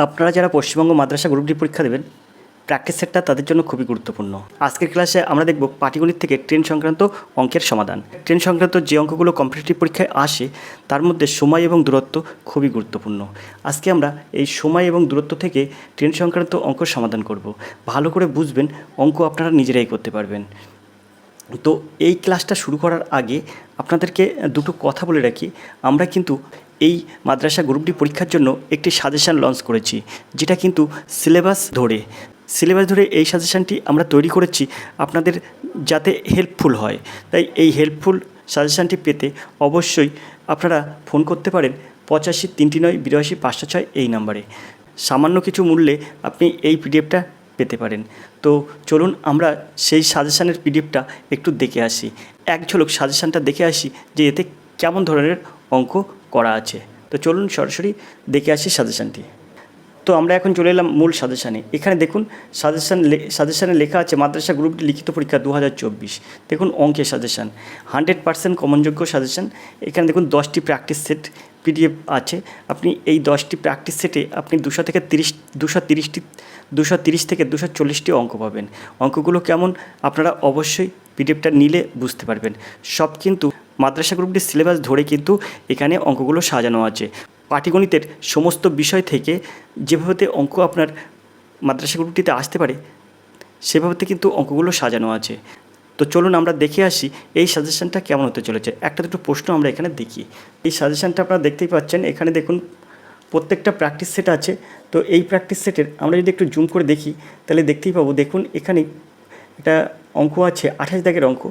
আপনারা যারা পশ্চিমবঙ্গ মাদ্রাসা group D পরীক্ষা দেবেন, প্র্যাকটিস সেটটা তাদের জন্য খুবই গুরুত্বপূর্ণ। আজকের ক্লাসে আমরা দেখব পাটিগণিত থেকে ট্রেন সংক্রান্ত অঙ্কের সমাধান। ট্রেন সংক্রান্ত যে অঙ্কগুলো কম্পিটিটিভ পরীক্ষায় আসে তার মধ্যে সময় এবং দূরত্ব খুবই গুরুত্বপূর্ণ। আজকে আমরা এই সময় এবং দূরত্ব থেকে ট্রেন সংক্রান্ত অঙ্ক সমাধান করব। ভালো করে বুঝবেন, অঙ্ক আপনারা নিজেরাই করতে পারবেন। তো এই ক্লাসটা শুরু করার আগে আপনাদেরকে দুটো কথা বলে রাখি। আমরা কিন্তু এই মাদ্রাসা গ্রুপ ডি পরীক্ষার জন্য একটি সাজেশান লঞ্চ করেছি, যেটা কিন্তু সিলেবাস ধরে এই সাজেশানটি আমরা তৈরি করেছি আপনাদের যাতে হেল্পফুল হয়। তাই এই হেল্পফুল সাজেশানটি পেতে অবশ্যই আপনারা ফোন করতে পারেন 85 339 82 506 এই নাম্বারে। সামান্য কিছু মূল্যে আপনি এই পিডিএফটা পেতে পারেন। তো চলুন আমরা সেই সাজেশানের পিডিএফটা একটু দেখে আসি, এক ঝলক সাজেশানটা দেখে আসি যে এতে কেমন ধরনের অঙ্ক করা আছে। তো চলুন সরাসরি দেখে আসি সাজেশানটি। তো আমরা এখন চলে এলাম মূল সাজেশানে। এখানে দেখুন সাজেশানে লেখা আছে মাদ্রাসা গ্রুপ ডি লিখিত পরীক্ষা 2024। দেখুন অঙ্কের সাজেশান 100% কমনযোগ্য সাজেশান। এখানে দেখুন 10টি প্র্যাকটিস সেট পিডিএফ আছে। আপনি এই 10টি প্র্যাকটিস সেটে আপনি 230 থেকে 240টি অঙ্ক পাবেন। অঙ্কগুলো কেমন আপনারা অবশ্যই পিডিএফটা নিলে বুঝতে পারবেন। সব কিন্তু মাদ্রাসা গ্রুপ ডি সিলেবাস ধরে কিন্তু এখানে অঙ্কগুলো সাজানো আছে। পাটিগণিতের সমস্ত বিষয় থেকে যেভাবে অঙ্ক আপনার মাদ্রাসা গ্রুপ ডিতে আসতে পারে সেভাবে কিন্তু অঙ্কগুলো সাজানো আছে। তো চলুন আমরা দেখে আসি এই সাজেশানটা কেমন হতে চলেছে। একটা দুটো প্রশ্ন আমরা এখানে দেখি। এই সাজেশানটা আপনারা দেখতেই পাচ্ছেন। এখানে দেখুন প্রত্যেকটা প্র্যাকটিস সেট আছে। তো এই প্র্যাকটিস সেটের আমরা যদি একটু জুম করে দেখি তাহলে দেখতেই পাবো। দেখুন এখানে একটা অঙ্ক আছে 28 দাগের অঙ্ক।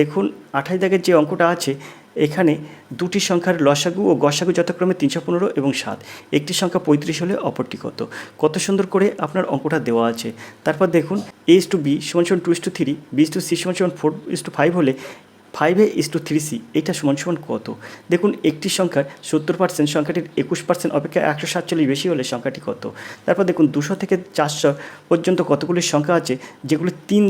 দেখুন 28 দাগের যে অঙ্কটা আছে, এখানে দুটি সংখ্যার লসাগু ও গসাগু যথাক্রমে 315 এবং 7। একটি সংখ্যা 35 হলে অপরটি কত সুন্দর করে আপনার অঙ্কটা দেওয়া আছে। তারপর দেখুন A/B = 2:3, B/C = 4:5 হলে 5A/3C এইটা সমান কত। দেখুন একটি সংখ্যার 70% সংখ্যাটির 21% অপেক্ষা 147 বেশি হলে সংখ্যাটি কত। তারপর দেখুন 200 থেকে 400 পর্যন্ত কতগুলি সংখ্যা আছে যেগুলো 3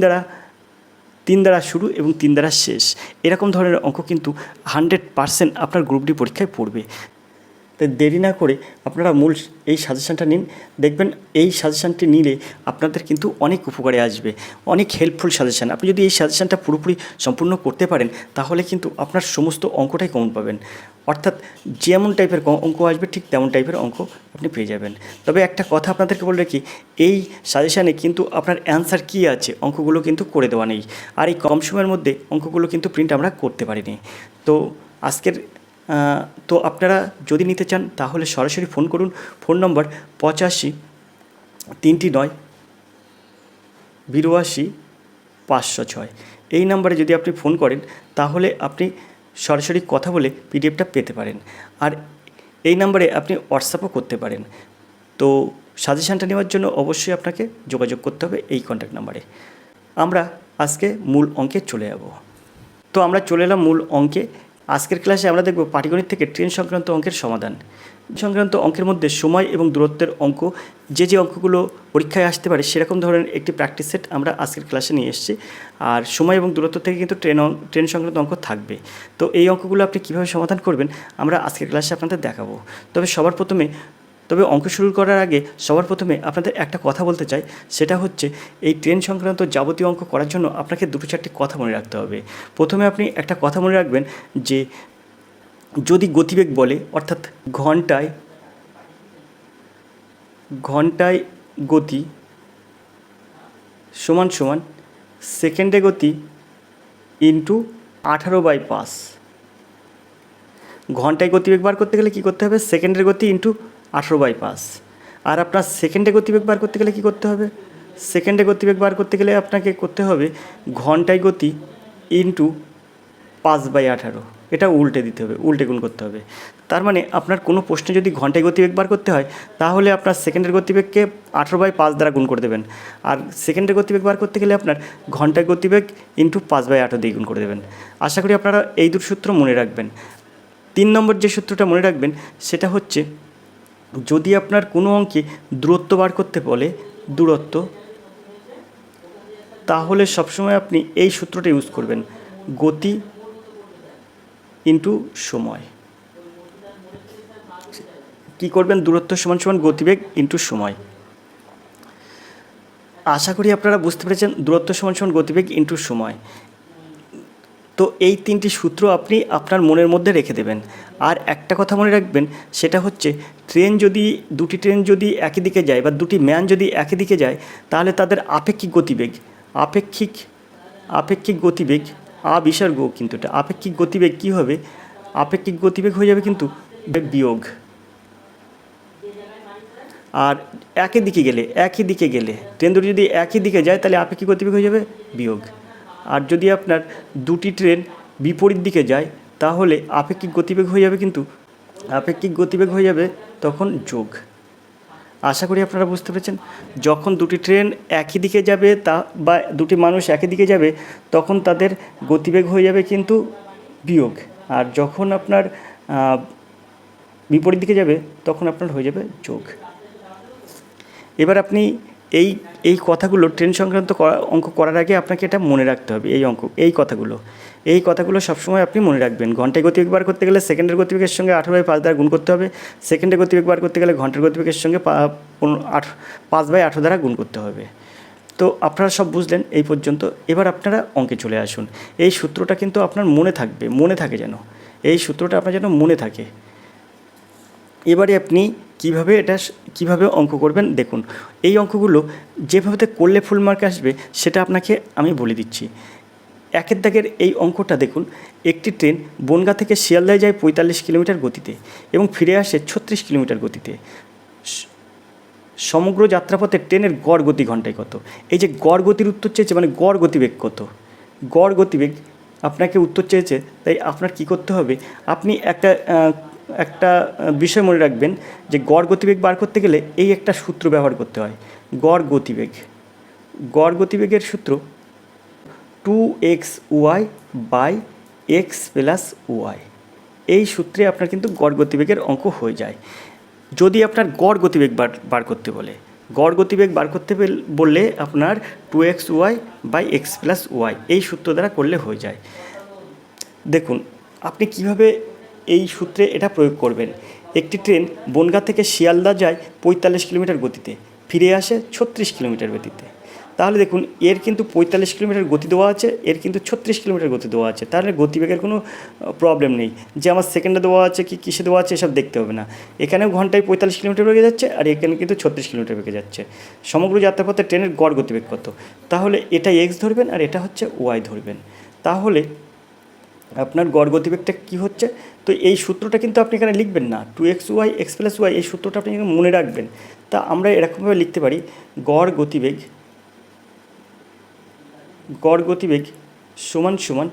দ্বারা শুরু এবং 3 দ্বারা শেষ। এরকম ধরনের অঙ্ক কিন্তু 100% আপনার গ্রুপ ডি পরীক্ষায় পড়বে। তাই দেরি না করে আপনারা মূল এই সাজেশানটা নিন। দেখবেন এই সাজেশানটি নিলে আপনাদের কিন্তু অনেক উপকারে আসবে, অনেক হেল্পফুল সাজেশান। আপনি যদি এই সাজেশানটা পুরোপুরি সম্পূর্ণ করতে পারেন তাহলে কিন্তু আপনার সমস্ত অঙ্কটাই কমন পাবেন। অর্থাৎ যেমন টাইপের অঙ্ক আসবে ঠিক তেমন টাইপের অঙ্ক আপনি পেয়ে যাবেন। তবে একটা কথা আপনাদেরকে বলে রাখি, এই সাজেশানে কিন্তু আপনার অ্যান্সার কী আছে অঙ্কগুলো কিন্তু করে দেওয়া নেই। আর এই কম সময়ের মধ্যে অঙ্কগুলো কিন্তু প্রিন্ট আমরা করতে পারিনি। তো আপনারা যদি নিতে চান তাহলে সরাসরি ফোন করুন। ফোন নম্বর 85 339 82 506। এই নাম্বারে যদি আপনি ফোন করেন তাহলে আপনি সরাসরি কথা বলে পিডিএফটা পেতে পারেন। আর এই নাম্বারে আপনি হোয়াটসঅ্যাপও করতে পারেন। তো সাজেশানটা নেওয়ার জন্য অবশ্যই আপনাকে যোগাযোগ করতে হবে এই কন্ট্যাক্ট নাম্বারে। আমরা আজকে মূল অঙ্কে চলে যাব। তো আমরা চলে এলাম মূল অঙ্কে। আজকের ক্লাসে আমরা দেখব পাটিগণিত থেকে ট্রেন সংক্রান্ত অঙ্কের সমাধান। সংক্রান্ত অঙ্কের মধ্যে সময় এবং দূরত্বের অঙ্ক, যে অঙ্কগুলো পরীক্ষায় আসতে পারে সেরকম ধরনের একটি প্র্যাকটিস সেট আমরা আজকের ক্লাসে নিয়ে এসেছি। আর সময় এবং দূরত্ব থেকে কিন্তু ট্রেন সংক্রান্ত অঙ্ক থাকবে। তো এই অঙ্কগুলো আপনি কীভাবে সমাধান করবেন আমরা আজকের ক্লাসে আপনাদের দেখাবো। তবে অঙ্ক শুরু করার আগে সবার প্রথমে আপনাদের একটা কথা বলতে চাই, সেটা হচ্ছে এই ট্রেন সংক্রান্ত যাবতীয় অঙ্ক করার জন্য আপনাকে 2-4টি কথা মনে রাখতে হবে। প্রথমে আপনি একটা কথা মনে রাখবেন যে যদি গতিবেগ বলে, অর্থাৎ ঘন্টায় গতি সমান সেকেন্ডে গতি ইন্টু 18/5। ঘন্টায় গতিবেগ বার করতে গেলে কী করতে হবে? সেকেন্ডের গতি ইন্টু 18/5। আর আপনার সেকেন্ডে গতিবেগ বার করতে গেলে কী করতে হবে? সেকেন্ডে গতিবেগ বার করতে গেলে আপনাকে করতে হবে ঘন্টায় গতি ইন্টু 5/18। এটা উল্টে দিতে হবে, উল্টে গুণ করতে হবে। তার মানে আপনার কোনো প্রশ্নে যদি ঘন্টায় গতিবেগ বার করতে হয় তাহলে আপনার সেকেন্ডের গতিবেগকে 18/5 দ্বারা গুণ করে দেবেন। আর সেকেন্ডের গতিবেগ বার করতে গেলে আপনার ঘন্টায় গতিবেগ ইন্টু 5/18 দিয়ে গুণ করে দেবেন। আশা করি আপনারা এই দুটো সূত্র মনে রাখবেন। 3 নম্বর যে সূত্রটা মনে রাখবেন সেটা হচ্ছে যদি আপনার কোনো অঙ্কে দূরত্ব বার করতে বলে, তাহলে সবসময় আপনি এই সূত্রটা ইউজ করবেন, গতি ইন্টু সময়। কী করবেন, দূরত্ব সমান সমান গতিবেগ ইন্টু সময়। আশা করি আপনারা বুঝতে পেরেছেন, দূরত্ব সমান সমান গতিবেগ ইন্টু সময়। তো এই তিনটি সূত্র আপনি আপনার মনের মধ্যে রেখে দেবেন। আর একটা কথা মনে রাখবেন, সেটা হচ্ছে দুটি ট্রেন যদি একই দিকে যায় বা দুটি ম্যান যদি একই দিকে যায়, তাহলে তাদের আপেক্ষিক গতিবেগ বিসর্গ, কিন্তু এটা আপেক্ষিক গতিবেগ কী হবে, আপেক্ষিক গতিবেগ হয়ে যাবে কিন্তু বিয়োগ। আর একই দিকে গেলে ট্রেন দুটি যদি একই দিকে যায়, তাহলে আপেক্ষিক গতিবেগ হয়ে যাবে বিয়োগ। আর যদি আপনার দুটি ট্রেন বিপরীত দিকে যায়, তাহলে আপেক্ষিক গতিবেগ হয়ে যাবে তখন যোগ। আশা করি আপনারা বুঝতে পেরেছেন। যখন দুটি ট্রেন একই দিকে যাবে বা দুটি মানুষ একই দিকে যাবে, তখন তাদের গতিবেগ হয়ে যাবে কিন্তু বিয়োগ। আর যখন আপনার বিপরীত দিকে যাবে, তখন আপনার হয়ে যাবে যোগ। এবার আপনি এই কথাগুলো ট্রেন সংক্রান্ত অঙ্ক করার আগে আপনাকে এটা মনে রাখতে হবে। এই কথাগুলো সবসময় আপনি মনে রাখবেন। ঘন্টায় গতিবেগ বার করতে গেলে সেকেন্ডের গতিবেগের সঙ্গে 18/5 দ্বারা গুণ করতে হবে। সেকেন্ডের গতিবেগ বার করতে গেলে ঘন্টার গতিবেগের সঙ্গে 5/18 দ্বারা গুণ করতে হবে। তো আপনারা সব বুঝলেন এই পর্যন্ত। এবার আপনারা অঙ্কে চলে আসুন। এই সূত্রটা কিন্তু আপনার মনে থাকে যেন, এই সূত্রটা আপনার যেন মনে থাকে। এবারে আপনি কিভাবে অঙ্ক করবেন দেখুন। এই অঙ্কগুলো যেভাবে করলে ফুল মার্ক আসবে, সেটা আপনাকে আমি বলে দিচ্ছি। 1 দাগের এই অঙ্কটা দেখুন। একটি ট্রেন বনগাঁ থেকে শিয়ালদায় যায় 45 কিলোমিটার গতিতে এবং ফিরে আসে 36 কিলোমিটার গতিতে। সমগ্র যাত্রাপথে ট্রেনের গড় গতি ঘন্টায় কত? এই যে গড় গতির উত্তর চেয়েছে, মানে গড় গতিবেগ কত, গড় গতিবেগ আপনাকে উত্তর চেয়েছে। তাই আপনার কি করতে হবে, আপনি একটা বিষয় মনে রাখবেন যে গড় গতিবেগ বার করতে গেলে এই একটা সূত্র ব্যবহার করতে হয়। গড় গতিবেগের সূত্র 2xy/x+y। এই সূত্রে আপনার কিন্তু গড় গতিবেগের অঙ্ক হয়ে যায়। যদি আপনার গড় গতিবেগ বার করতে বললে আপনার 2xy/x+y এই সূত্র দ্বারা করলে হয়ে যায়। দেখুন আপনি কিভাবে এই সূত্রে এটা প্রয়োগ করবেন। একটি ট্রেন বনগাঁ থেকে শিয়ালদা যায় 45 কিলোমিটার গতিতে, ফিরে আসে 36 কিলোমিটার গতিতে। তাহলে দেখুন, এর কিন্তু 45 কিলোমিটার গতি দেওয়া আছে, এর কিন্তু 36 কিলোমিটার গতি দেওয়া আছে। তাহলে গতিবেগের কোনো প্রবলেম নেই যে আমার সেকেন্ডে দেওয়া আছে কি কিসে দেওয়া আছে, এসব দেখতে হবে না। এখানেও ঘন্টায় 45 কিলোমিটার বেগে যাচ্ছে, আর এখানে কিন্তু 36 কিলোমিটার বেগে যাচ্ছে। সমগ্র যাত্রাপথে ট্রেনের গড় গতিবেগ কত? তাহলে এটা এক্স ধরবেন আর এটা হচ্ছে ওয়াই ধরবেন। তাহলে আপনার গড় গতিবেগটা কী হচ্ছে, তো এই সূত্রটা কিন্তু আপনি এখানে লিখবেন না, 2xy/x+y এই সূত্রটা আপনি মনে রাখবেন। তা আমরা এরকমভাবে লিখতে পারি, গড় গতিবেগ সমান সমান,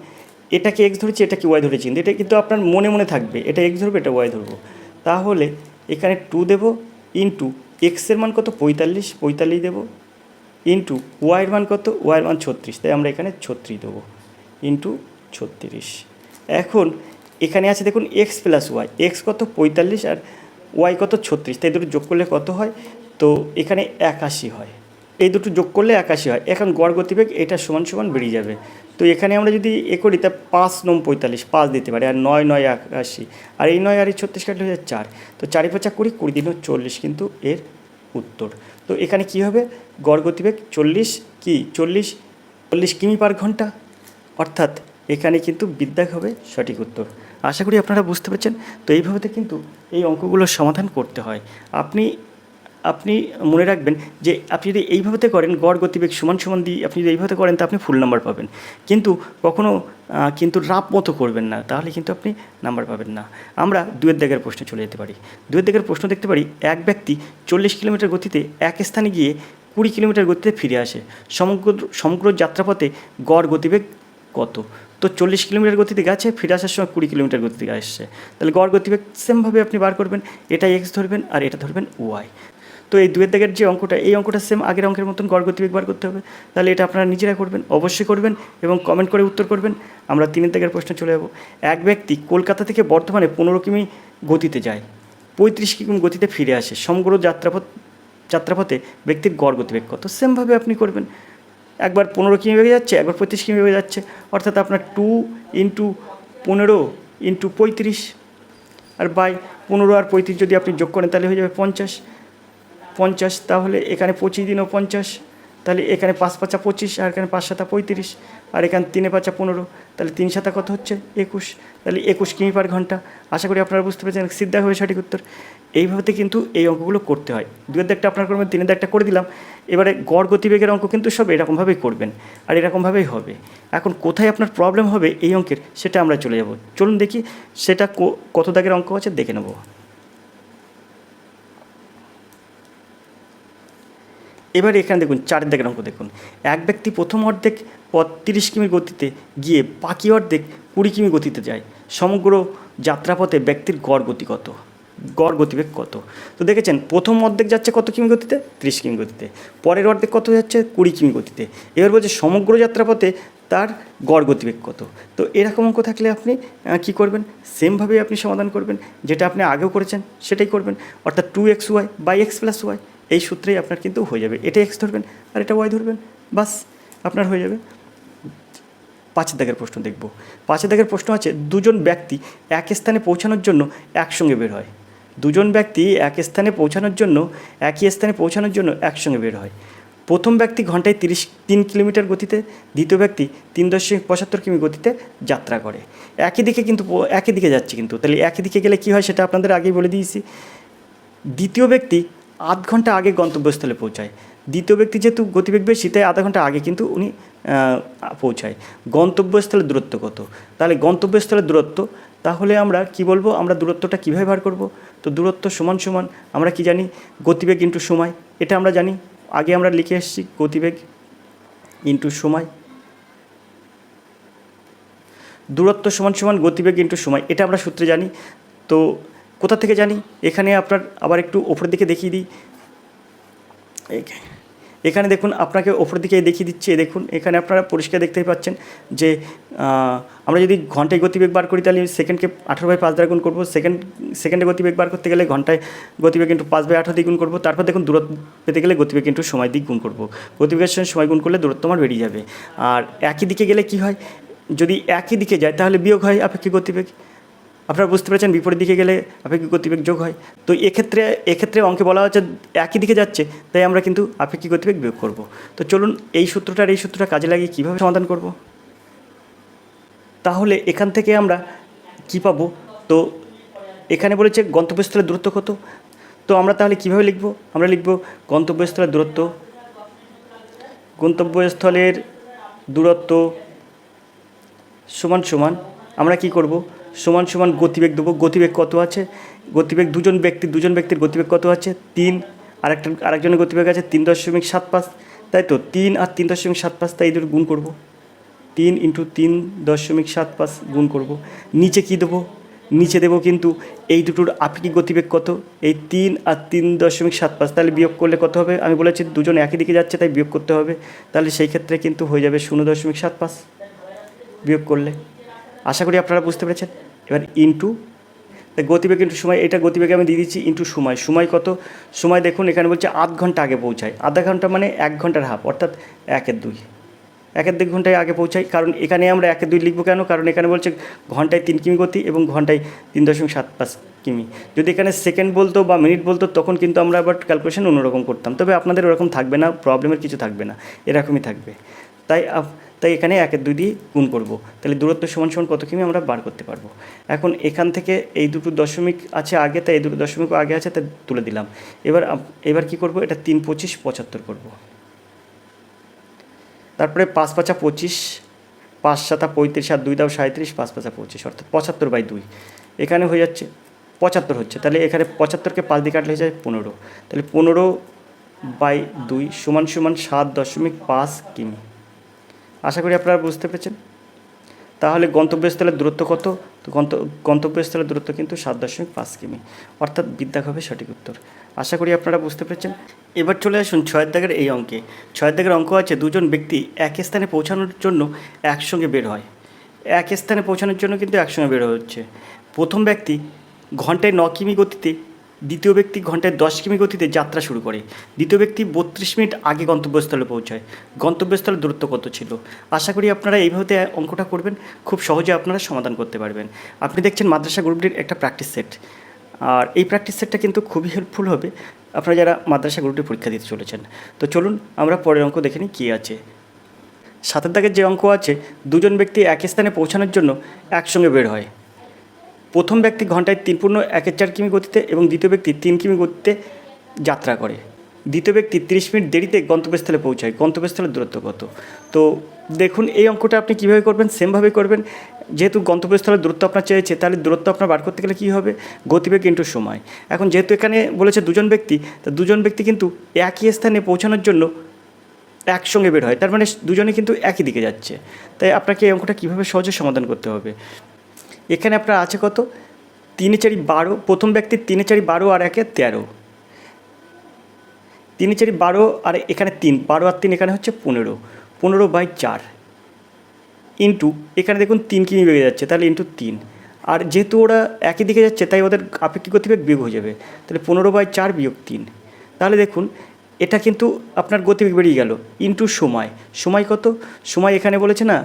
এটাকে এক্স ধরেছি, এটাকে ওয়াই ধরেছি, কিন্তু এটা কিন্তু আপনার মনে থাকবে, এটা এক্স ধরবে, এটা ওয়াই ধরবো। তাহলে এখানে 2 দেবো, ইন্টু এক্সের মান কত 45 দেবো, ইন্টু ওয়াইয়ের মান কত, ওয়াইয়ের মান 36, তাই আমরা এখানে 36 দেবো, ইন্টু 36। এখন এখানে আছে দেখুন x+y, এক্স কত 45 আর ওয়াই কত 36, তাই দুটো যোগ করলে কত হয়, তো এখানে 81 হয়। এই দুটো যোগ করলে 81 হয়। এখন গড় গতিবেগ এটা সমান সমান বেরিয়ে যাবে। তো এখানে আমরা যদি করি, তা 5 9 45, 5 দিতে পারি, আর 9 9 81, আর এই 9 আর এই 36 কাটলে হয়ে যায় 4। তো 4 × 5 = 20, 20 × 40 কিন্তু এর উত্তর। তো এখানে কি হবে, গড় গতিবেগ 40 কিমি পার ঘন্টা, অর্থাৎ এখানে কিন্তু বিদ্যা হবে সঠিক উত্তর। আশা করি আপনারা বুঝতে পেরেছেন। তো এইভাবে কিন্তু এই অঙ্কগুলোর সমাধান করতে হয়। আপনি মনে রাখবেন যে আপনি যদি এইভাবে করেন, গড় গতিবেগ সমান সমান দিয়ে আপনি যদি এইভাবে করেন, তা আপনি ফুল নাম্বার পাবেন। কিন্তু কখনও রাপ মতো করবেন না, তাহলে কিন্তু আপনি নাম্বার পাবেন না। আমরা 2 দাগের প্রশ্নে চলে যেতে পারি। 2 দাগের প্রশ্ন দেখতে পারি, এক ব্যক্তি 40 কিলোমিটার গতিতে এক স্থানে গিয়ে 20 কিলোমিটার গতিতে ফিরে আসে। সমগ্র যাত্রাপথে গড় গতিবেগ কত? তো 40 কিলোমিটার গতিতে গেছে, ফিরে আসার সময় 20 কিলোমিটার গতিতে আসছে। তাহলে গড় গতিবেগ সেমভাবে আপনি বার করবেন, এটা এক্স ধরবেন আর এটা ধরবেন ওয়াই। তো এই 2 দাগের যে অঙ্কটা, এই অঙ্কটা সেম আগের অঙ্কের মতন গড় গতিবেগ বার করতে হবে। তাহলে এটা আপনারা নিজেরা করবেন, অবশ্যই করবেন এবং কমেন্ট করে উত্তর করবেন। আমরা 3 দাগের প্রশ্নে চলে যাব। এক ব্যক্তি কলকাতা থেকে বর্ধমানে 15 কিমি গতিতে যায়, 35 কিমি গতিতে ফিরে আসে। সমগ্র যাত্রাপথে ব্যক্তির গড় গতিবেগ কত? সেমভাবে আপনি করবেন। একবার 15 কিমি বেগে যাচ্ছে, একবার 35 কিমি বেগে যাচ্ছে, অর্থাৎ আপনার 2 × 15 × 35। আর বাই 15 আর 35 যদি আপনি যোগ করেন তাহলে হয়ে যাবে 50, তাহলে এখানে 25 দিনও 50, তাহলে এখানে 5 5 25, আর এখানে 5 7 35, আর এখানে 3 5 15, তাহলে 3 7 কত হচ্ছে 21, তাহলে 21 কিমি পার ঘন্টা। আশা করি আপনারা বুঝতে পেরেছেন, সিদ্ধা হবে সঠিক উত্তর। এইভাবে কিন্তু এই অঙ্কগুলো করতে হয়। 2 দাগটা আপনার করবেন, 3 দাগটা করে দিলাম। এবারে গড় গতিবেগের অঙ্ক কিন্তু সব এরকমভাবেই করবেন, আর এরকমভাবেই হবে। এখন কোথায় আপনার প্রবলেম হবে এই অঙ্কের, সেটা আমরা চলে যাব। চলুন দেখি সেটা কত দাগের অঙ্ক আছে দেখে নেব। এবার এখানে দেখুন 4 দাগের অঙ্ক দেখুন। এক ব্যক্তি প্রথম অর্ধেক পথ 30 কিমি গতিতে গিয়ে বাকি অর্ধেক 20 কিমি গতিতে যায়। সমগ্র যাত্রাপথে ব্যক্তির গড় গতি কত, গড় গতিবেগ কত? তো দেখেছেন প্রথম অর্ধেক যাচ্ছে কত কিমি গতিতে, 30 কিমি গতিতে, পরের অর্ধেক কত যাচ্ছে 20 কিমি গতিতে। এবার বলছে সমগ্র যাত্রাপথে তার গড় গতিবেগ কত। তো এরকম অঙ্ক থাকলে আপনি কি করবেন, সেমভাবেই আপনি সমাধান করবেন, যেটা আপনি আগেও করেছেন সেটাই করবেন, অর্থাৎ 2xy by x plus Y, এই সূত্রেই আপনার কিন্তু হয়ে যাবে। এটা x ধরবেন আর এটা y ধরবেন, বাস আপনার হয়ে যাবে। 5 দাগের প্রশ্ন দেখব। 5 দাগের প্রশ্ন আছে, দুজন ব্যক্তি এক স্থানে পৌঁছানোর জন্য একসঙ্গে বের হয়। দুজন ব্যক্তি এক স্থানে পৌঁছানোর জন্য একই স্থানে পৌঁছানোর জন্য একসঙ্গে বের হয়। প্রথম ব্যক্তি ঘন্টায় 3 কিলোমিটার গতিতে, দ্বিতীয় ব্যক্তি 3.75 কিমি গতিতে যাত্রা করে। একই দিকে যাচ্ছে কিন্তু, তাহলে একই দিকে গেলে কী হয় সেটা আপনাদের আগেই বলে দিয়েছি। দ্বিতীয় ব্যক্তি আধ ঘন্টা আগে গন্তব্যস্থলে পৌঁছায়। দ্বিতীয় ব্যক্তি যেহেতু গতিবেগ বেশি, তাই আধা ঘন্টা আগে কিন্তু উনি পৌঁছায়। গন্তব্যস্থলের দূরত্ব কত? তাহলে গন্তব্যস্থলের দূরত্ব, তাহলে আমরা কি বলবো, আমরা দূরত্বটা কীভাবে বার করব? তো দূরত্ব সমান সমান আমরা কি জানি, গতিবেগ ইন্টু সময়, এটা আমরা জানি, আগে আমরা লিখে এসেছি, গতিবেগ ইন্টু সময়। দূরত্ব সমান সমান গতিবেগ ইন্টু সময়, এটা আমরা সূত্রে জানি। তো কোথা থেকে জানি, এখানে আপনার আবার একটু ওপরের দিকে দেখিয়ে দিই। এখানে দেখুন, আপনাকে ওপর দিকে দেখিয়ে দিচ্ছি। দেখুন এখানে আপনারা পরিষ্কার দেখতেই পাচ্ছেন যে আমরা যদি ঘন্টায় গতিবেগ বার করি, তাহলে সেকেন্ডকে 18/5 দ্বারা গুণ করবো। সেকেন্ডে গতিবেগ বার করতে গেলে ঘন্টায় গতিবেগ ইন্টু 5/18 দিয়ে গুণ করবো। তারপর দেখুন দূরত্ব পেতে গেলে গতিবেগ ইন্টু সময় দিয়ে গুণ করবো। গতিবেগের সঙ্গে সময় গুণ করলে দূরত্ব আমার বেরিয়ে যাবে। আর একই দিকে গেলে কি হয়, যদি একই দিকে যায় তাহলে বিয়োগ হয় আপেক্ষিক গতিবেগ। আপনারা বুঝতে পেরেছেন, বিপরীত দিকে গেলে আপেক্ষিক গতিবেগ যোগ হয়। তো এক্ষেত্রে অঙ্কে বলা হচ্ছে একই দিকে যাচ্ছে, তাই আমরা কিন্তু আপেক্ষিক গতিবেগ বিয়োগ করব। তো চলুন এই সূত্রটা কাজে লাগিয়ে কীভাবে সমাধান করব। তাহলে এখান থেকে আমরা কি পাবো, তো এখানে বলেছে গন্তব্যস্থলের দূরত্ব কত। তো আমরা তাহলে কিভাবে লিখব, আমরা লিখব গন্তব্যস্থলের দূরত্ব সমান সমান আমরা কি করব, সমান সমান গতিবেগ দেবো। গতিবেগ কত আছে, গতিবেগ দুজন ব্যক্তির গতিবেগ কত আছে 3, আরেকজনের গতিবেগ আছে 3.75, তাই তো 3 আর 3.75, তাই এই দুটো গুণ করব। 3 × 3.75 গুণ করব। নিচে কি দেবো, নিচে দেবো কিন্তু এই দুটোর আপেক্ষিক গতিবেগ কত, এই 3 আর 3.75, তাহলে বিয়োগ করলে কত হবে, আমি বলেছি দুজন একই দিকে যাচ্ছে তাই বিয়োগ করতে হবে। তাহলে সেই ক্ষেত্রে কিন্তু হয়ে যাবে 0.75 বিয়োগ করলে। আশা করি আপনারা বুঝতে পেরেছেন। এবার ইন্টু গতিবেগ ইন্টু সময়, এটা গতিবেগে আমি দিয়ে দিচ্ছি ইন্টু সময় কত। সময় দেখুন এখানে বলছে আধ ঘন্টা আগে পৌঁছায়, আধা ঘন্টা মানে 1 ঘন্টার হাফ, অর্থাৎ 1/2 ঘন্টায় আগে পৌঁছায়। কারণ এখানে আমরা 1/2 লিখবো কেন, কারণ এখানে বলছে ঘন্টায় 3 কিমি গতি এবং ঘন্টায় 3.75 কিমি। যদি এখানে সেকেন্ড বলতো বা মিনিট বলতো তখন কিন্তু আমরা আবার ক্যালকুলেশন অন্যরকম করতাম, তবে আপনাদের ওরকম থাকবে না, প্রবলেমের কিছু থাকবে না, এরকমই থাকবে। তাই এখানে 1/2 দিয়ে গুণ করব, তাহলে দূরত্ব সমান সমান কত কিমি আমরা বার করতে পারবো। এখন এখান থেকে এই দুটো দশমিক আছে আগে, তাই এই দুটো দশমিকও আগে আছে, তাই তুলে দিলাম। এবার কি করব, এটা 3 25 75 করব। তারপরে 5 5 25, 5 7 35, আর 2 দাও 37, 5 5 25, অর্থাৎ 75/2 এখানে হয়ে যাচ্ছে 75 হচ্ছে। তাহলে এখানে 75কে 5 দিয়ে কাটলে হয়ে যায় 15, তাহলে 15/2 সমান সমান 7.5 কিমি। আশা করি আপনারা বুঝতে পেরেছেন। তাহলে গন্তব্যস্থলের দূরত্ব কত, তো গন্তব্যস্থলের দূরত্ব কিন্তু 7.5 কিমি, অর্থাৎ বিদ্যাক হবে সঠিক উত্তর। আশা করি আপনারা বুঝতে পেরেছেন। এবার চলে আসুন 6 দাগের এই অঙ্কে। 6 দাগের অঙ্ক আছে, দুজন ব্যক্তি এক স্থানে পৌঁছানোর জন্য একসঙ্গে বের হয়। এক স্থানে পৌঁছানোর জন্য কিন্তু একসঙ্গে বের হচ্ছে। প্রথম ব্যক্তি ঘন্টায় 9 কিমি গতিতে দ্বিতীয় ব্যক্তি ঘন্টায় 10 কিমি গতিতে যাত্রা শুরু করে। দ্বিতীয় ব্যক্তি 32 মিনিট আগে গন্তব্যস্থলে পৌঁছায়। গন্তব্যস্থলের দূরত্ব কত ছিল? আশা করি আপনারা এইভাবে অঙ্কটা করবেন, খুব সহজে আপনারা সমাধান করতে পারবেন। আপনি দেখছেন মাদ্রাসা গ্রুপটির একটা প্র্যাকটিস সেট, আর এই প্র্যাকটিস সেটটা কিন্তু খুবই হেল্পফুল হবে আপনারা যারা মাদ্রাসা গ্রুপটির পরীক্ষা দিতে চলেছেন। তো চলুন আমরা পরের অঙ্ক দেখে নিই কী আছে। 7 দাগের যে অঙ্ক আছে, দুজন ব্যক্তি এক স্থানে পৌঁছানোর জন্য একসঙ্গে বের হয়। প্রথম ব্যক্তি ঘন্টায় 3.14 কিমি গতিতে এবং দ্বিতীয় ব্যক্তি 3 কিমি গতিতে যাত্রা করে। দ্বিতীয় ব্যক্তি 30 মিনিট দেরিতে গন্তব্যস্থলে পৌঁছায়। গন্তব্যস্থলের দূরত্ব কত? তো দেখুন এই অঙ্কটা আপনি কীভাবে করবেন, সেমভাবে করবেন। যেহেতু গন্তব্যস্থলের দূরত্ব আপনার চেয়েছে, তাহলে দূরত্ব আপনার বার করতে গেলে কী হবে? গতিবেগ ইন্টু সময়। এখন যেহেতু এখানে বলেছে দুজন ব্যক্তি, তা দুজন ব্যক্তি কিন্তু একই স্থানে পৌঁছানোর জন্য একসঙ্গে বের হয়, তার মানে দুজনে কিন্তু একই দিকে যাচ্ছে। তাই আপনাকে এই অঙ্কটা কীভাবে সহজে সমাধান করতে হবে। এখানে আপনার আছে কত? 3 4 12। প্রথম ব্যক্তির 3 4 12 আর 1 13। 3 4 12 আর এখানে 3, 12 আর 3 এখানে হচ্ছে 15। 15/4 ইন্টু এখানে দেখুন 3 কিমি বেগে যাচ্ছে, তাহলে ইন্টু 3। আর যেহেতু ওরা একই দিকে যাচ্ছে তাই ওদের আপেক্ষিক গতিবেগ বিয়োগ হয়ে যাবে, তাহলে 15/4 বিয়োগ 3। তাহলে দেখুন এটা কিন্তু আপনার গতিবেগ বেরিয়ে গেল ইন্টু সময়। সময় কত? সময় এখানে বলেছে না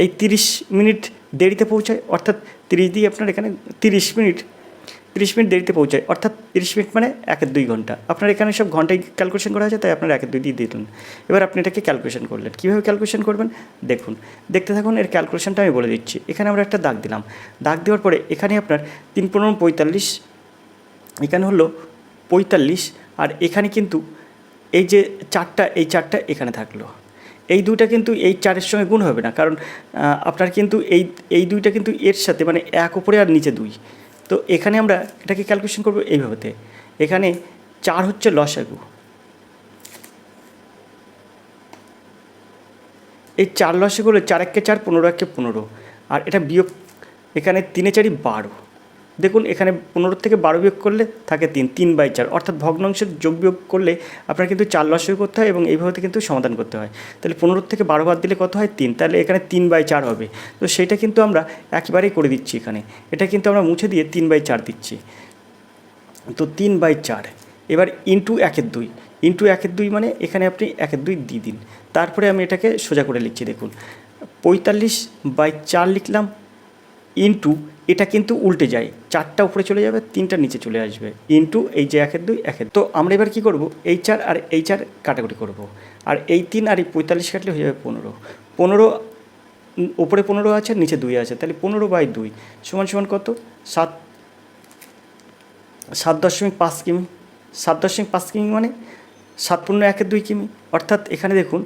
এই 30 মিনিট দেরিতে পৌঁছায়, অর্থাৎ 30 দিয়ে আপনার এখানে 30 মিনিট দেরিতে পৌঁছায়, অর্থাৎ 30 মিনিট মানে 1-2 ঘন্টা। আপনার এখানে সব ঘন্টায় ক্যালকুলেশন করা আছে, তাই আপনার 1-2 দিয়ে দিলেন। এবার আপনি এটাকে ক্যালকুলেশন করলেন। কীভাবে ক্যালকুলেশন করবেন দেখুন, দেখতে থাকুন। এর ক্যালকুলেশনটা আমি বলে দিচ্ছি। এখানে আমরা একটা দাগ দিলাম। দাগ দেওয়ার পরে এখানে আপনার 3×45, এখানে হলো 45, আর এখানে কিন্তু এই যে 4টা, এই 4টা এখানে থাকলো। এই দুইটা কিন্তু এই 4-এর সঙ্গে গুণ হবে না, কারণ আপনার কিন্তু এই দুইটা কিন্তু এর সাথে মানে 1 উপরে আর নিচে 2। তো এখানে আমরা এটাকে ক্যালকুলেশন করবো এইভাবেতে। এখানে 4 হচ্ছে লসাগু, এই 4 লসাগু হলে 4 1 4, 15 1 15, আর এটা বিয়োগ এখানে 3 4 12। দেখুন এখানে 15 থেকে 12 বিয়োগ করলে থাকে 3/4, অর্থাৎ ভগ্নাংশের যোগ বিয়োগ করলে আপনার কিন্তু 4 লসাগু করতে হয় এবং এইভাবে কিন্তু সমাধান করতে হয়। তাহলে 15 থেকে 12 বাদ দিলে কত হয়? 3। তাহলে এখানে 3/4 হবে। তো সেটা কিন্তু আমরা একেবারেই করে দিচ্ছি এখানে। এটা কিন্তু আমরা মুছে দিয়ে 3/4 দিচ্ছি। তো 3/4 এবার ইন্টু 1/2। ইন্টু 1/2 মানে এখানে আপনি 1/2 দিয়ে দিন। তারপরে আমি এটাকে সোজা করে লিখছি। দেখুন 45/4 লিখলাম, ইন্টু এটা কিন্তু উল্টে যায়, 4টা উপরে চলে যাবে, 3টা নিচে চলে আসবে, ইন্টু এই যে 1/2 1। তো আমরা এবার কী করব? এই 4 আর এই 4 কাটাকুটি করব, আর এই 3 আর এই 45 কাটলে হয়ে যাবে 15। 15 উপরে 15 আছে, নিচে 2 আছে, তাহলে 15/2 সমান কত? 7.5 কিমি। 7.5 কিমি মানে 7×1 কিমি, অর্থাৎ এখানে দেখুন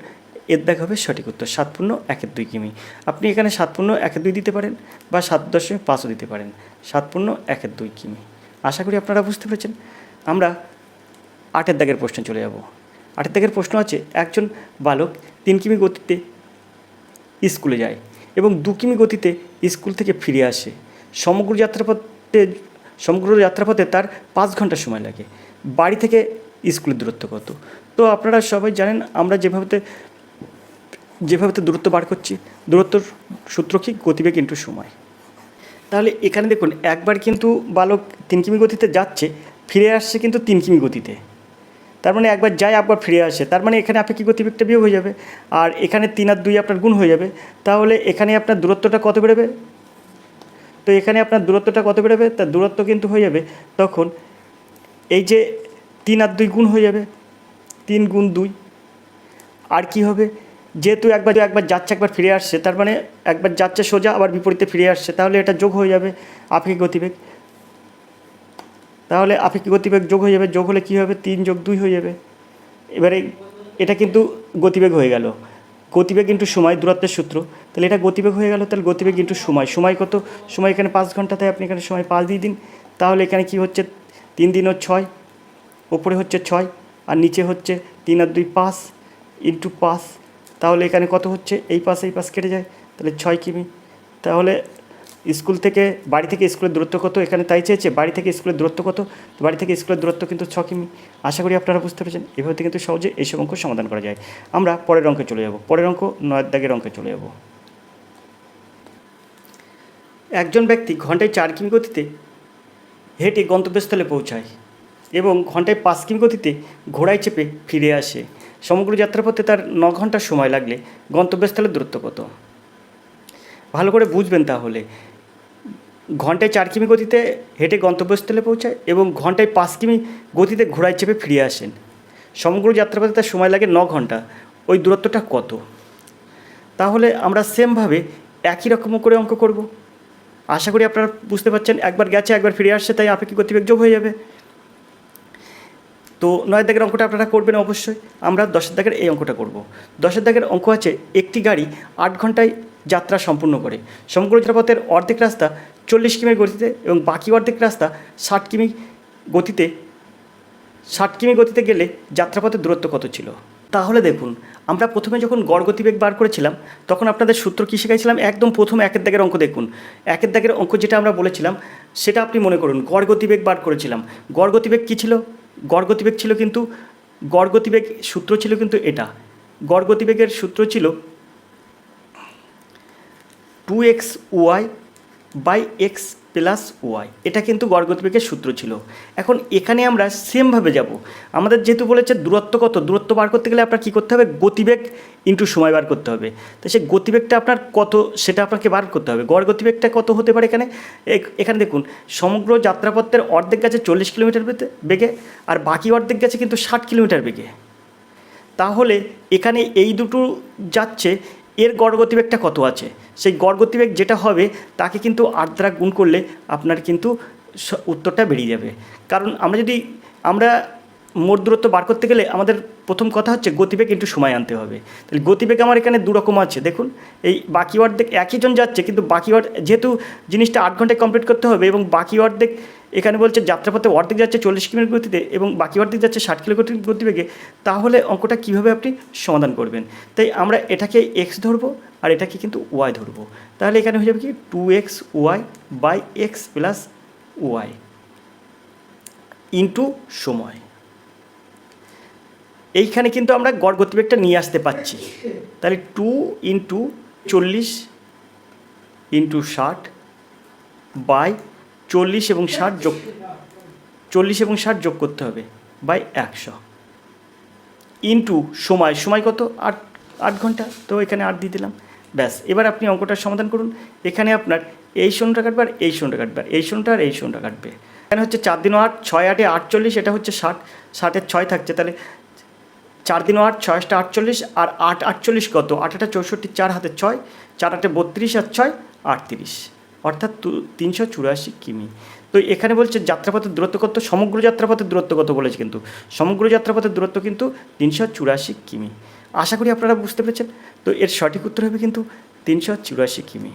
এর দাগ হবে সঠিক উত্তর, 7×1 কিমি। আপনি এখানে 7×1 দিতে পারেন বা 7.5ও দিতে পারেন, 7×1 কিমি। আশা করি আপনারা বুঝতে পেরেছেন। আমরা 8 দাগের প্রশ্নে চলে যাব। 8 দাগের প্রশ্ন আছে, একজন বালক 3 কিমি গতিতে স্কুলে যায় এবং 2 কিমি গতিতে স্কুল থেকে ফিরে আসে। সমগ্র যাত্রাপথে তার 5 ঘন্টা সময় লাগে। বাড়ি থেকে স্কুলের দূরত্ব কত? তো আপনারা সবাই জানেন আমরা যেভাবে দূরত্ব বার করছি, দূরত্বর সূত্র কি? গতিবেগ ইন্টু সময়। তাহলে এখানে দেখুন একবার কিন্তু বালক 3 কিমি গতিতে যাচ্ছে, ফিরে আসছে কিন্তু 3 কিমি গতিতে। তার মানে একবার যায় একবার ফিরে আসে, তার মানে এখানে আপেক্ষিক গতিবেগটা বিয়োগ হয়ে যাবে, আর এখানে 3 আর 2 আপনার গুণ হয়ে যাবে। তাহলে এখানে আপনার দূরত্বটা কত বেরোবে? তো এখানে আপনার দূরত্বটা কত বেরোবে? তার দূরত্ব কিন্তু হয়ে যাবে তখন এই যে 3 আর 2 গুণ হয়ে যাবে, 3 × 2। আর কি হবে? যেহেতু একবার যাচ্ছে একবার ফিরে আসছে, তার মানে একবার যাচ্ছে সোজা আবার বিপরীতে ফিরে আসছে, তাহলে এটা যোগ হয়ে যাবে আপেক্ষিক গতিবেগ। তাহলে আপেক্ষিক গতিবেগ যোগ হয়ে যাবে, যোগ হলে কী হবে? 3 + 2 হয়ে যাবে। এবারে এটা কিন্তু গতিবেগ হয়ে গেল, গতিবেগ ইন্টু সময়, দূরত্বের সূত্র। তাহলে এটা গতিবেগ হয়ে গেল, তাহলে গতিবেগ ইন্টু সময়। সময় কত? সময় এখানে 5 ঘন্টা, তাই আপনি এখানে সময় 5 দিয়ে দিন। তাহলে এখানে কি হচ্ছে? 3 × 3 = 6, ওপরে হচ্ছে 6 আর নিচে হচ্ছে 3 আর 2 5 ইন্টু 5। তাহলে এখানে কত হচ্ছে? এই পাশ কেটে যায়, তাহলে 6 কিমি। তাহলে বাড়ি থেকে স্কুলের দূরত্ব কত? এখানে তাই চেয়েছে, বাড়ি থেকে স্কুলের দূরত্ব কত? তো বাড়ি থেকে স্কুলের দূরত্ব কিন্তু 6 কিমি। আশা করি আপনারা বুঝতে পেরেছেন। এভাবে কিন্তু সহজে এইসব অঙ্ক সমাধান করা যায়। আমরা পরের অঙ্কে চলে যাব। পরের অঙ্ক 9 দাগের অঙ্কে চলে যাব। একজন ব্যক্তি ঘন্টায় 4 কিমি গতিতে হেঁটে গন্তব্যস্থলে পৌঁছায় এবং ঘন্টায় 5 কিমি গতিতে ঘোড়ায় চেপে ফিরে আসে, সমগ্র যাত্রাপথে তার 9 ঘন্টা সময় লাগলে গন্তব্যস্থলের দূরত্ব কত? ভালো করে বুঝবেন তাহলে। ঘন্টায় 4 কিমি গতিতে হেঁটে গন্তব্যস্থলে পৌঁছায় এবং ঘন্টায় 5 কিমি গতিতে ঘোড়ায় চেপে ফিরে আসেন, সমগ্র যাত্রাপথে তার সময় লাগে 9 ঘন্টা। ওই দূরত্বটা কত? তাহলে আমরা সেমভাবে একই রকম করে অঙ্ক করব। আশা করি আপনারা বুঝতে পারছেন। একবার গেছে, একবার ফিরে আসছে, তাই আপেক্ষিক গতিবেগ যোগ হয়ে যাবে। তো 9 দাগের অঙ্কটা আপনারা করবেন অবশ্যই। আমরা 10 দাগের এই অঙ্কটা করব। 10 দাগের অঙ্ক আছে, একটি গাড়ি 8 ঘন্টায় যাত্রা সম্পূর্ণ করে। সমগ্র যাত্রাপথের অর্ধেক রাস্তা 40 কিমি গতিতে এবং বাকি অর্ধেক রাস্তা 60 কিমি গতিতে 60 কিমি গতিতে গেলে যাত্রাপথের দূরত্ব কত ছিল? তাহলে দেখুন, আমরা প্রথমে যখন গড় গতিবেগ বার করেছিলাম তখন আপনাদের সূত্র কী শিখাইছিলাম? একদম প্রথম 1 দাগের অঙ্ক দেখুন। 1 দাগের অঙ্ক যেটা আমরা বলেছিলাম সেটা আপনি মনে করুন। গড় গতিবেগ বার করেছিলাম। গড় গতিবেগ কী ছিল? গড় গতিবেগ ছিল কিন্তু গড় গতিবেগ সূত্র ছিল কিন্তু এটা। গড় গতিবেগের সূত্র ছিল 2xy by x plus Y. এটা কিন্তু গড় গতিবেগের সূত্র ছিল। এখন এখানে আমরা সেমভাবে যাব। আমাদের যেহেতু বলেছে দূরত্ব কত, দূরত্ব বার করতে গেলে আপনার কী করতে হবে? গতিবেগ ইন্টু সময় বার করতে হবে। তো সেই গতিবেগটা আপনার কত সেটা আপনাকে বার করতে হবে। গড় গতিবেগটা কত হতে পারে এখানে? এখানে দেখুন, সমগ্র যাত্রাপথের অর্ধেক গেছে 40 কিলোমিটার বেগে আর বাকি অর্ধেক গেছে কিন্তু 60 কিলোমিটার বেগে। তাহলে এখানে এই দুটো যাচ্ছে, এর গড় গতিবেগটা কত আছে? সেই গড় গতিবেগ যেটা হবে তাকে কিন্তু 8 দ্বারা গুণ করলে আপনার কিন্তু উত্তরটা বেরিয়ে যাবে। কারণ আমরা মোট দূরত্ব বার করতে গেলে আমাদের প্রথম কথা হচ্ছে গতিবেগ একটু সময় আনতে হবে। তাহলে গতিবেগ আমার এখানে দু রকম আছে। দেখুন, এই বাকি অর্ধেক একই জন যাচ্ছে কিন্তু বাকি যেহেতু জিনিসটা 8 ঘন্টায় কমপ্লিট করতে হবে এবং বাকি অর্ধেক এখানে বলছে যাত্রাপথে অর্ধেক যাচ্ছে 40 কিমি গতিতে এবং বাকি অর্ধেক যাচ্ছে 60 কিমি গতিবেগে। তাহলে অঙ্কটা কীভাবে আপনি সমাধান করবেন? তাই আমরা এটাকে এক্স ধরবো আর এটাকে কিন্তু ওয়াই ধরবো। তাহলে এখানে হয়ে যাবে কি 2xy by x plus y into সময়। এইখানে কিন্তু আমরা গড় গতিবেগটা নিয়ে আসতে পারছি। তাহলে 2 ইন্টু 40 ইন্টু 60 বাই 40 এবং 60 যোগ করতে হবে বাই 100 ইন্টু সময় কত? 8 ঘন্টা। তো এখানে 8 দিয়ে দিলাম। ব্যাস, এবার আপনি অঙ্কটার সমাধান করুন। এখানে আপনার এই শূন্যটা কাটবে আর এই শূন্যটা কাটবে আর এই শূন্যটা আর এই শূন্যটা কাটবে। এখানে হচ্ছে 4 দিন 8, 6 8 48, এটা হচ্ছে 60, 60-এর 6 থাকছে। তাহলে 4 দিন 8, 6 8 48 আর 8 48 কত? 8 8 64, 4 হাতে 6, 4 8 32 আর 6 38, অর্থাৎ 384 কিমি। তো এখানে বলছে যাত্রাপথের দূরত্ব কত? সমগ্র যাত্রাপথের দূরত্ব কত বলেছে কিন্তু? সমগ্র যাত্রাপথের দূরত্ব কিন্তু 384 কিমি। আশা করি আপনারা বুঝতে পেরেছেন। তো এর সঠিক উত্তর হবে কিন্তু 384 কিমি।